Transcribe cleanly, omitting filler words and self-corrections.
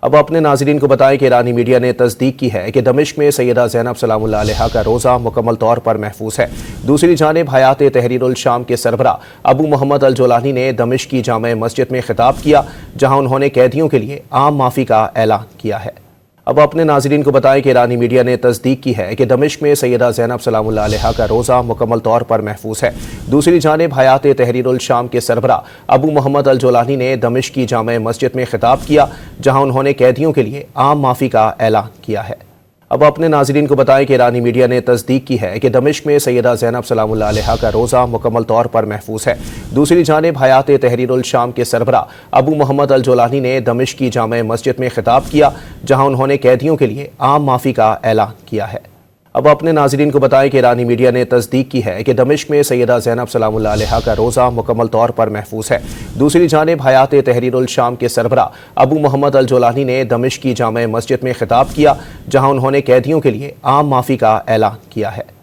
اب اپنے ناظرین کو بتائیں کہ ایرانی میڈیا نے تصدیق کی ہے کہ دمشق میں سیدہ زینب سلام اللہ علیہا کا روزہ مکمل طور پر محفوظ ہے۔ دوسری جانب حیات تحریر الشام کے سربراہ ابو محمد الجولانی نے دمشق کی جامع مسجد میں خطاب کیا، جہاں انہوں نے قیدیوں کے لیے عام معافی کا اعلان کیا ہے۔ اب اپنے ناظرین کو بتائیں کہ ایرانی میڈیا نے تصدیق کی ہے کہ دمشق میں سیدہ زینب سلام اللہ علیہا کا روزہ مکمل طور پر محفوظ ہے۔ دوسری جانب حیات تحریر الشام کے سربراہ ابو محمد الجولانی نے دمشق کی جامع مسجد میں خطاب کیا، جہاں انہوں نے قیدیوں کے لیے عام معافی کا اعلان کیا ہے۔ اب اپنے ناظرین کو بتائیں کہ ایرانی میڈیا نے تصدیق کی ہے کہ دمشق میں سیدہ زینب سلام اللہ علیہا کا روزہ مکمل طور پر محفوظ ہے۔ دوسری جانب حیات تحریر الشام کے سربراہ ابو محمد الجولانی نے دمشق کی جامع مسجد میں خطاب کیا، جہاں انہوں نے قیدیوں کے لیے عام معافی کا اعلان کیا ہے۔ اب اپنے ناظرین کو بتائیں کہ ایرانی میڈیا نے تصدیق کی ہے کہ دمشق میں سیدہ زینب سلام اللہ علیہا کا روزہ مکمل طور پر محفوظ ہے۔ دوسری جانب حیات تحریر الشام کے سربراہ ابو محمد الجولانی نے دمشق کی جامع مسجد میں خطاب کیا، جہاں انہوں نے قیدیوں کے لیے عام معافی کا اعلان کیا ہے۔